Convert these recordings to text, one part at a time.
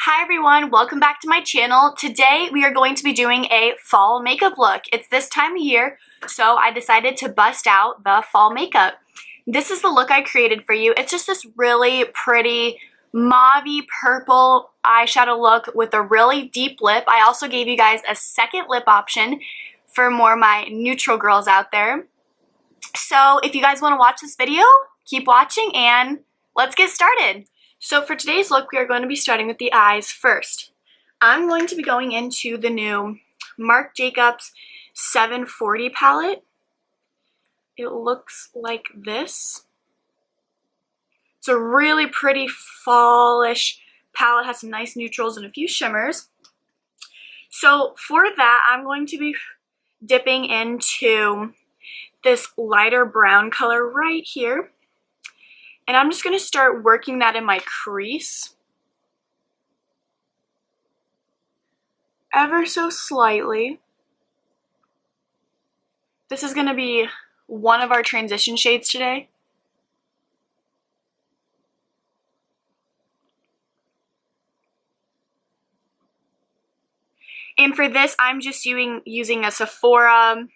Hi everyone, welcome back to my channel. Today we are going to be doing a fall makeup look. It's this time of year, so I decided to bust out the fall makeup. This is the look I created for you. It's just this really pretty mauve-y purple eyeshadow look with a really deep lip. I also gave you guys a second lip option for more of my neutral girls out there. So if you guys want to watch this video, keep watching and let's get started. So for today's look, we are going to be starting with the eyes first. I'm going to be going into the new Marc Jacobs 740 palette. It looks like this. It's a really pretty fallish palette, has some nice neutrals and a few shimmers. So for that, I'm going to be dipping into this lighter brown color right here. And I'm just going to start working that in my crease. Ever so slightly. This is going to be one of our transition shades today. And for this, I'm just using a Sephora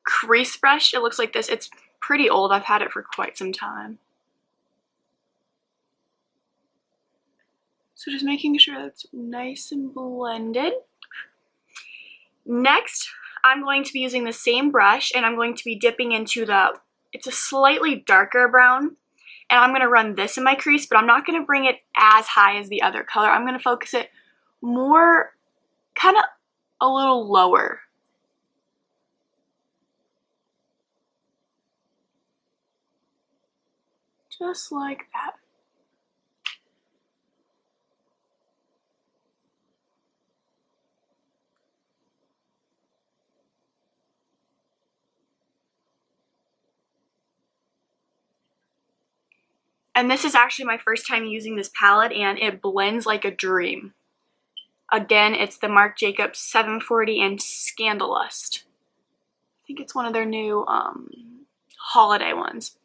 crease brush. It looks like this. It's pretty old. I've had it for quite some time. So just making sure that's nice and blended. Next, I'm going to be using the same brush and I'm going to be dipping into it's a slightly darker brown. And I'm going to run this in my crease, but I'm not going to bring it as high as the other color. I'm going to focus it more, kind of a little lower. Just like that. And this is actually my first time using this palette and it blends like a dream. Again, it's the Marc Jacobs 740 and Scandalust. I think it's one of their new holiday ones.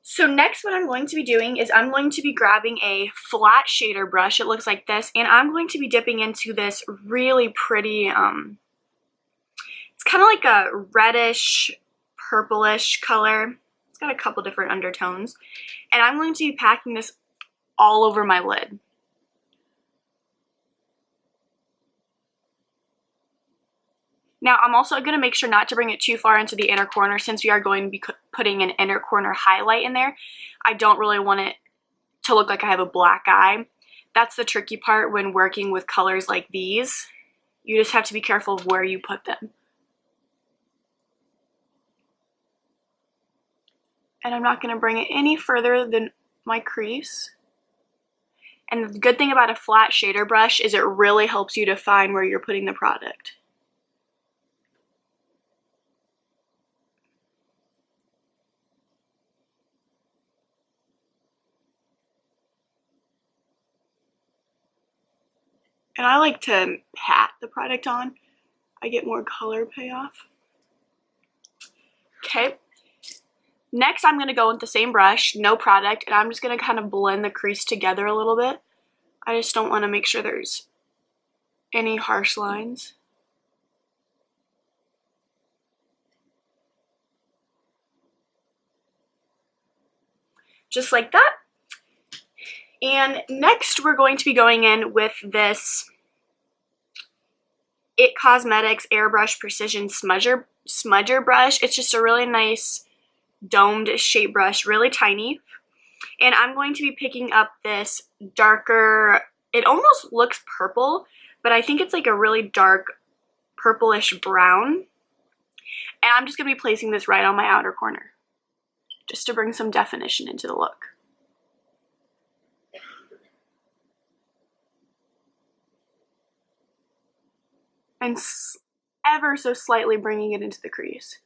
So next what I'm going to be doing is I'm going to be grabbing a flat shader brush. It looks like this. And I'm going to be dipping into this really pretty, it's kind of like a reddish, purplish color. It's got a couple different undertones. And I'm going to be packing this all over my lid. Now, I'm also going to make sure not to bring it too far into the inner corner since we are going to be putting an inner corner highlight in there. I don't really want it to look like I have a black eye. That's the tricky part when working with colors like these. You just have to be careful of where you put them. And I'm not going to bring it any further than my crease. And the good thing about a flat shader brush is it really helps you define where you're putting the product. And I like to pat the product on. I get more color payoff. Okay. Next, I'm going to go with the same brush, no product, and I'm just going to kind of blend the crease together a little bit. I just don't want to make sure there's any harsh lines. Just like that. And next, we're going to be going in with this It Cosmetics Airbrush Precision Smudger brush. It's just a really nice domed shape brush, really tiny. And I'm going to be picking up this darker, it almost looks purple, but I think it's like a really dark purplish brown. And I'm just going to be placing this right on my outer corner, just to bring some definition into the look. And ever so slightly bringing it into the crease.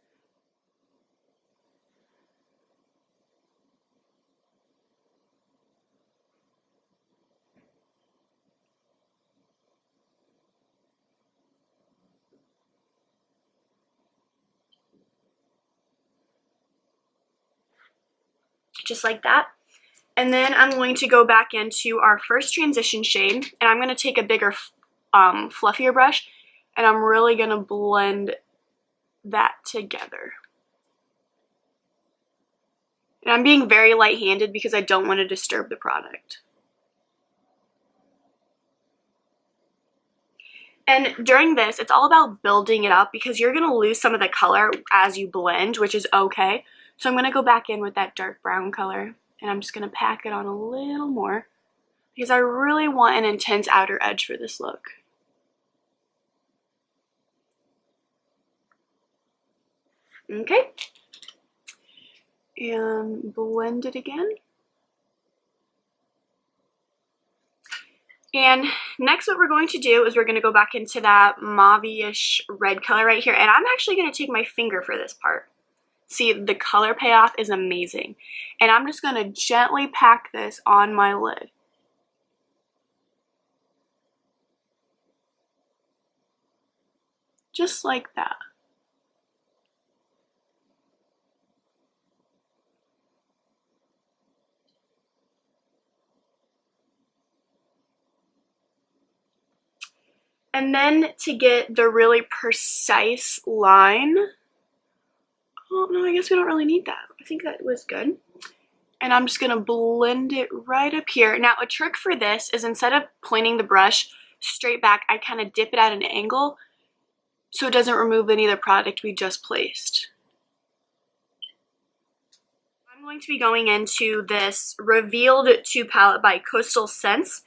Just like that. And then I'm going to go back into our first transition shade, and I'm going to take a bigger, fluffier brush, and I'm really going to blend that together. And I'm being very light-handed because I don't want to disturb the product. And during this, it's all about building it up because you're going to lose some of the color as you blend, which is okay. So I'm going to go back in with that dark brown color, and I'm just going to pack it on a little more because I really want an intense outer edge for this look. Okay. And blend it again. And next what we're going to do is we're going to go back into that mauve-ish red color right here. And I'm actually going to take my finger for this part. See, the color payoff is amazing. And I'm just going to gently pack this on my lid. Just like that. And then to get the really precise line, oh no, I guess we don't really need that. I think that was good. And I'm just gonna blend it right up here. Now a trick for this is instead of pointing the brush straight back, I kind of dip it at an angle so it doesn't remove any of the product we just placed. I'm going to be going into this Revealed 2 palette by Coastal Scents,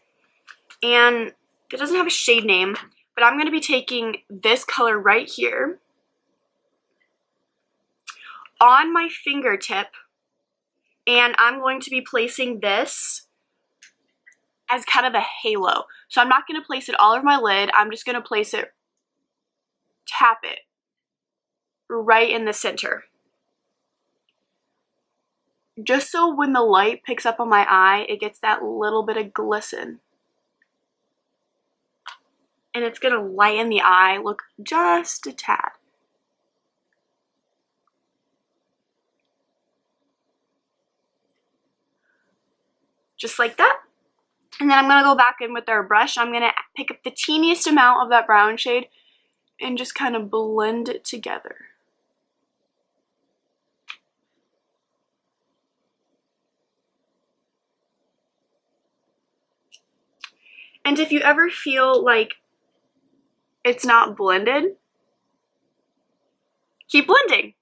and it doesn't have a shade name, but I'm going to be taking this color right here on my fingertip, and I'm going to be placing this as kind of a halo. So I'm not going to place it all over my lid, I'm just going to place it, tap it right in the center. Just so when the light picks up on my eye, it gets that little bit of glisten. And it's going to lighten the eye, look just a tad. Just like that. And then I'm going to go back in with our brush. I'm going to pick up the teeniest amount of that brown shade and just kind of blend it together. And if you ever feel like it's not blended, keep blending.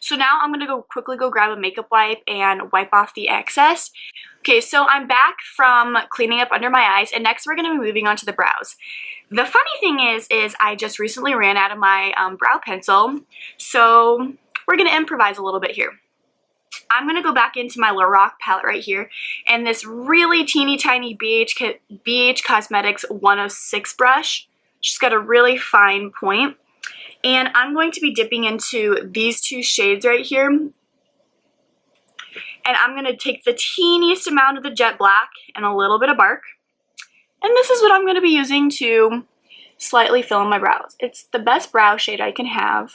So now I'm gonna quickly go grab a makeup wipe and wipe off the excess. Okay, so I'm back from cleaning up under my eyes, and next we're gonna be moving on to the brows. The funny thing is I just recently ran out of my brow pencil, so we're gonna improvise a little bit here. I'm going to go back into my Lorac palette right here, and this really teeny tiny BH Cosmetics 106 brush. She's got a really fine point. And I'm going to be dipping into these two shades right here. And I'm going to take the teeniest amount of the jet black and a little bit of bark. And this is what I'm going to be using to slightly fill in my brows. It's the best brow shade I can have.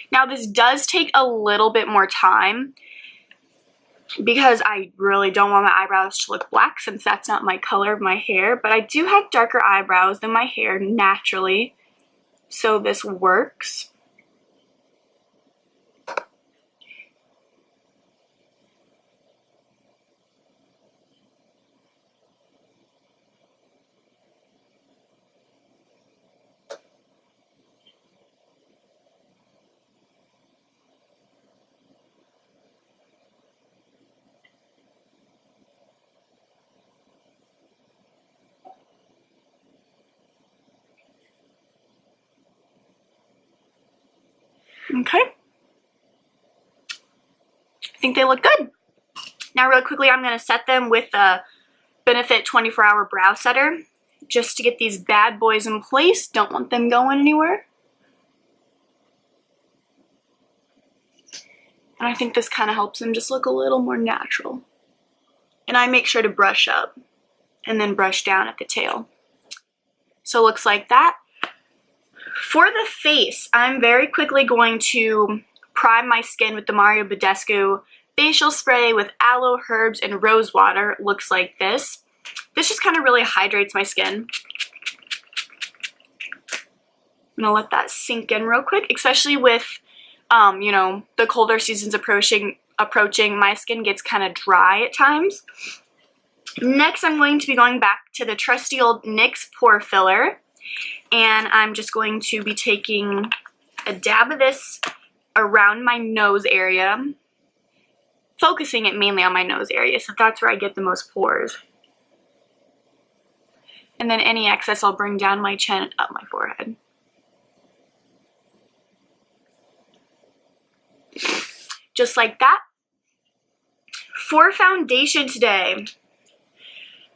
Now this does take a little bit more time because I really don't want my eyebrows to look black since that's not my color of my hair, but I do have darker eyebrows than my hair naturally, so this works. Okay, I think they look good. Now real quickly I'm going to set them with the Benefit 24-Hour Brow Setter just to get these bad boys in place. Don't want them going anywhere. And I think this kind of helps them just look a little more natural. And I make sure to brush up and then brush down at the tail. So it looks like that. For the face, I'm very quickly going to prime my skin with the Badescu facial spray with aloe, herbs, and rose water. It looks like this. This just kind of really hydrates my skin. I'm gonna let that sink in real quick, especially with, you know, the colder seasons approaching. My skin gets kind of dry at times. Next, I'm going to be going back to the trusty old NYX Pore Filler, and I'm just going to be taking a dab of this around my nose area, focusing it mainly on my nose area, so that's where I get the most pores. And then any excess I'll bring down my chin, up my forehead. Just like that. For foundation today,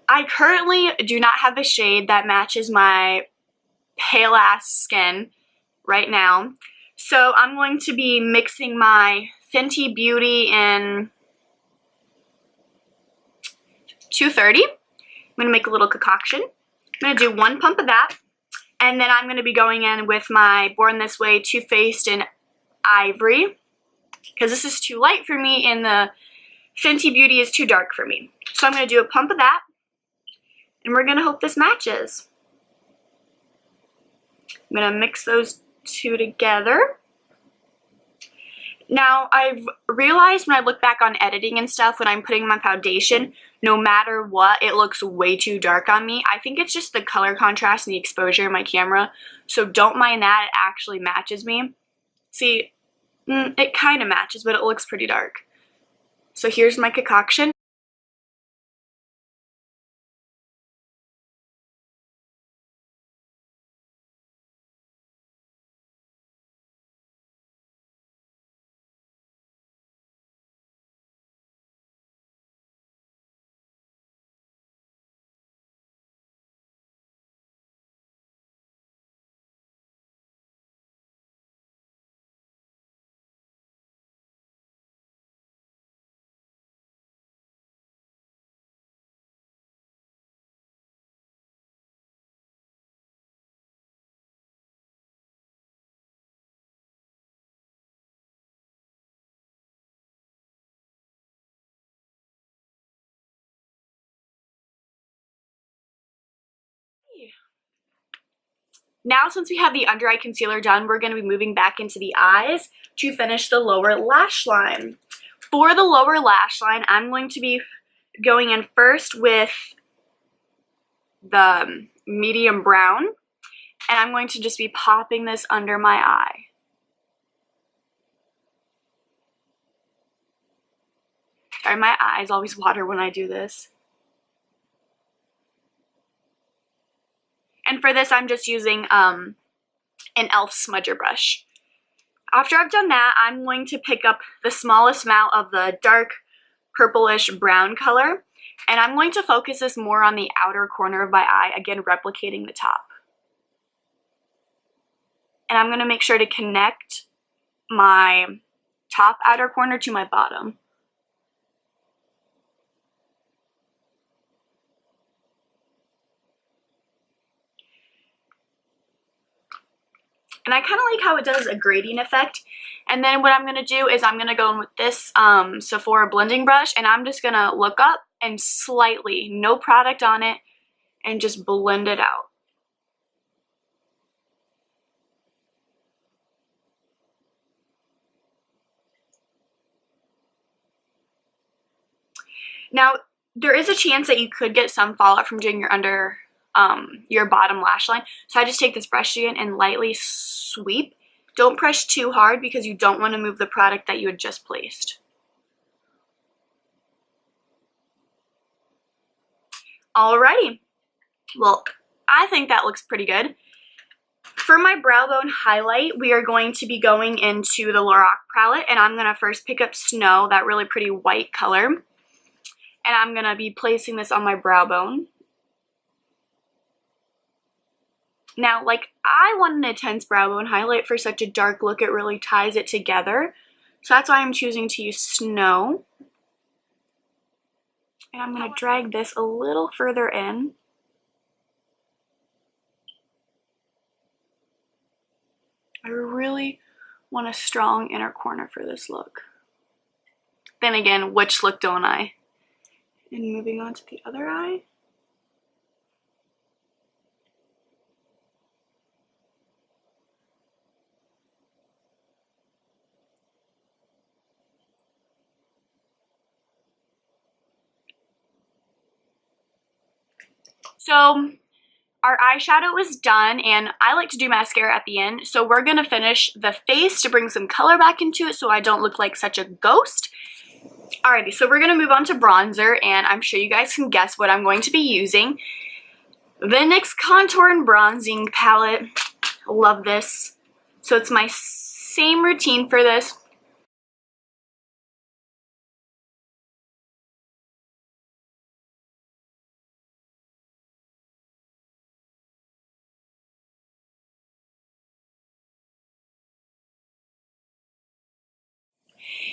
I currently do not have a shade that matches my pale ass skin right now. So I'm going to be mixing my Fenty Beauty in 230. I'm going to make a little concoction. I'm going to do 1 pump of that. And then I'm going to be going in with my Born This Way Too Faced in Ivory, because this is too light for me and the Fenty Beauty is too dark for me. So I'm going to do a pump of that, and we're going to hope this matches. I'm going to mix those two together. Now, I've realized when I look back on editing and stuff, when I'm putting my foundation, no matter what, it looks way too dark on me. I think it's just the color contrast and the exposure in my camera, so don't mind that. It actually matches me. See, it kind of matches, but it looks pretty dark. So here's my concoction. Now, since we have the under eye concealer done, we're going to be moving back into the eyes to finish the lower lash line. For the lower lash line, I'm going to be going in first with the medium brown, and I'm going to just be popping this under my eye. Sorry, my eyes always water when I do this. And for this, I'm just using an e.l.f. smudger brush. After I've done that, I'm going to pick up the smallest amount of the dark purplish brown color, and I'm going to focus this more on the outer corner of my eye, again replicating the top. And I'm going to make sure to connect my top outer corner to my bottom. And I kind of like how it does a gradient effect. And then what I'm going to do is I'm going to go in with this Sephora blending brush, and I'm just going to look up and slightly, no product on it, and just blend it out. Now, there is a chance that you could get some fallout from doing your bottom lash line. So I just take this brush again and lightly sweep. Don't press too hard because you don't want to move the product that you had just placed. Alrighty. Well, I think that looks pretty good. For my brow bone highlight, we are going to be going into the Lorac palette, and I'm going to first pick up Snow, that really pretty white color. And I'm going to be placing this on my brow bone. Now, like, I want an intense brow bone highlight for such a dark look. It really ties it together. So that's why I'm choosing to use Snow. And I'm going to drag this a little further in. I really want a strong inner corner for this look. Then again, which look don't I? And moving on to the other eye. So our eyeshadow is done, and I like to do mascara at the end, so we're gonna finish the face to bring some color back into it so I don't look like such a ghost. Alrighty, so we're gonna move on to bronzer, and I'm sure you guys can guess what I'm going to be using. The NYX Contour and Bronzing Palette. Love this. So it's my same routine for this.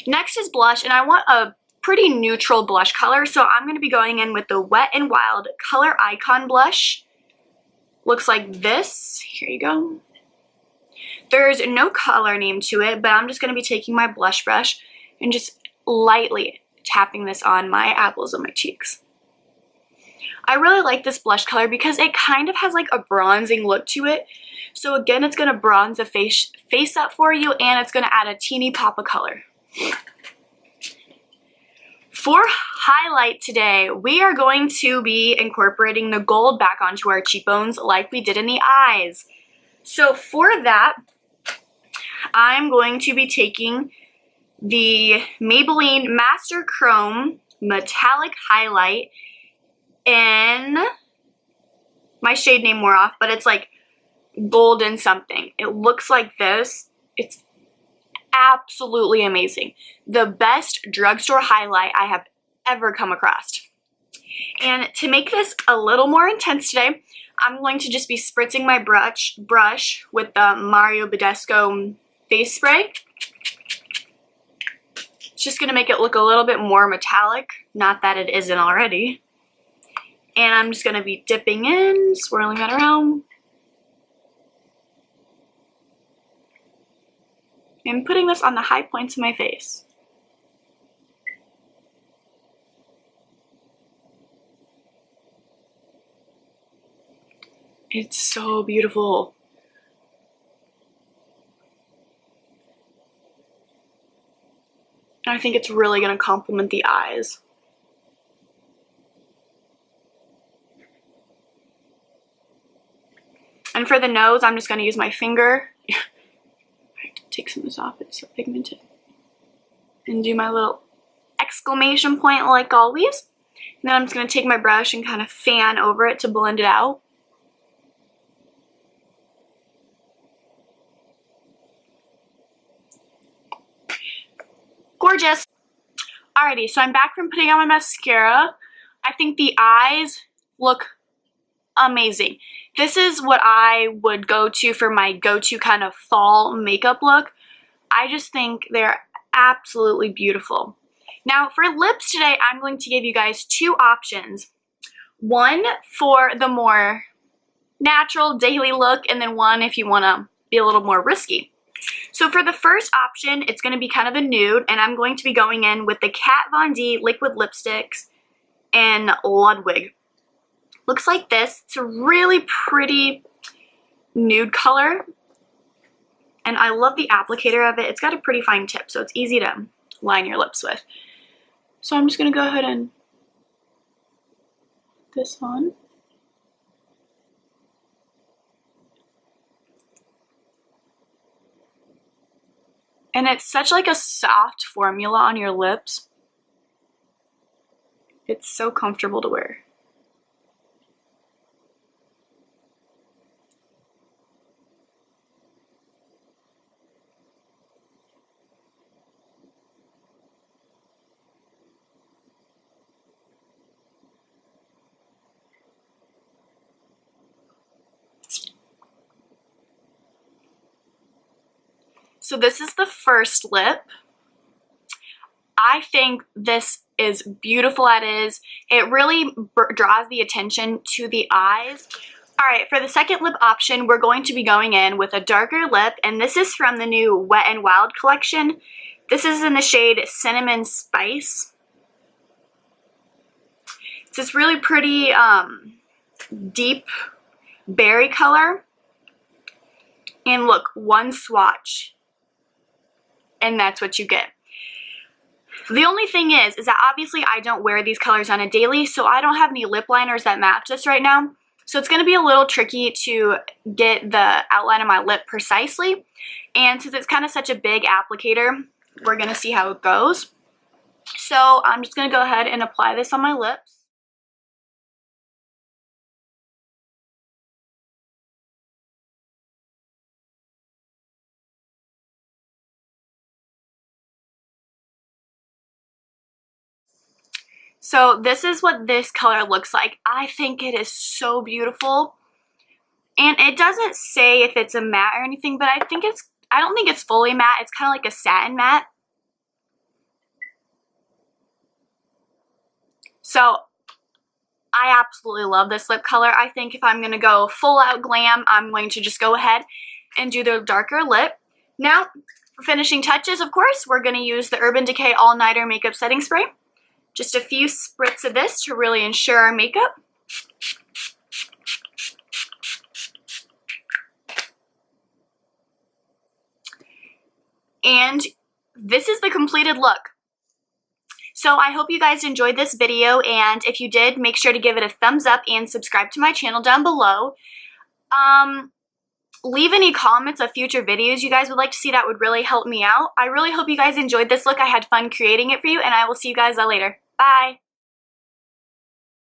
Next is blush, and I want a pretty neutral blush color, so I'm going to be going in with the Wet n Wild Color Icon blush. Looks like this. Here you go. There's no color name to it, but I'm just going to be taking my blush brush and just lightly tapping this on my apples of my cheeks. I really like this blush color because it kind of has like a bronzing look to it. So again, it's going to bronze the face up for you, and it's going to add a teeny pop of color. For highlight today, we are going to be incorporating the gold back onto our cheekbones like we did in the eyes. So for that, I'm going to be taking the Maybelline Master Chrome Metallic Highlight in, my shade name wore off, but it's like golden something. It looks like this. It's absolutely amazing. The best drugstore highlight I have ever come across. And to make this a little more intense today, I'm going to just be spritzing my brush with the Badescu face spray. It's just going to make it look a little bit more metallic, not that it isn't already. And I'm just going to be dipping in, swirling that around. And putting this on the high points of my face. It's so beautiful. And I think it's really going to complement the eyes. And for the nose, I'm just going to use my finger. Take some of this off, it's so pigmented. And do my little exclamation point like always. And then I'm just going to take my brush and kind of fan over it to blend it out. Gorgeous! Alrighty, so I'm back from putting on my mascara. I think the eyes look amazing. This is what I would go to for my go-to kind of fall makeup look. I just think they're absolutely beautiful. Now for lips today, I'm going to give you guys two options. One for the more natural daily look, and then one if you want to be a little more risky. So for the first option, it's going to be kind of a nude, and I'm going to be going in with the Kat Von D liquid lipsticks in Ludwig. Looks like this. It's a really pretty nude color, and I love the applicator of it. It's got a pretty fine tip, so it's easy to line your lips with. So I'm just going to go ahead and put this on. And it's such like a soft formula on your lips. It's so comfortable to wear. So this is the first lip. I think this is beautiful as is. It really draws the attention to the eyes. Alright, for the second lip option, we're going to be going in with a darker lip, and this is from the new Wet n Wild collection. This is in the shade Cinnamon Spice. It's this really pretty deep berry color. And look, one swatch, and that's what you get. The only thing is that obviously I don't wear these colors on a daily, so I don't have any lip liners that match this right now. So it's going to be a little tricky to get the outline of my lip precisely. And since it's kind of such a big applicator, we're going to see how it goes. So I'm just going to go ahead and apply this on my lips. So this is what this color looks like. I think it is so beautiful. And it doesn't say if it's a matte or anything, but I don't think it's fully matte. It's kind of like a satin matte. So I absolutely love this lip color. I think if I'm going to go full out glam, I'm going to just go ahead and do the darker lip. Now, for finishing touches, of course, we're going to use the Urban Decay All Nighter Makeup Setting Spray. Just a few spritz of this to really ensure our makeup. And this is the completed look. So I hope you guys enjoyed this video, and if you did, make sure to give it a thumbs up and subscribe to my channel down below. Leave any comments of future videos you guys would like to see. That would really help me out. I really hope you guys enjoyed this look. I had fun creating it for you, and I will see you guys later. Bye!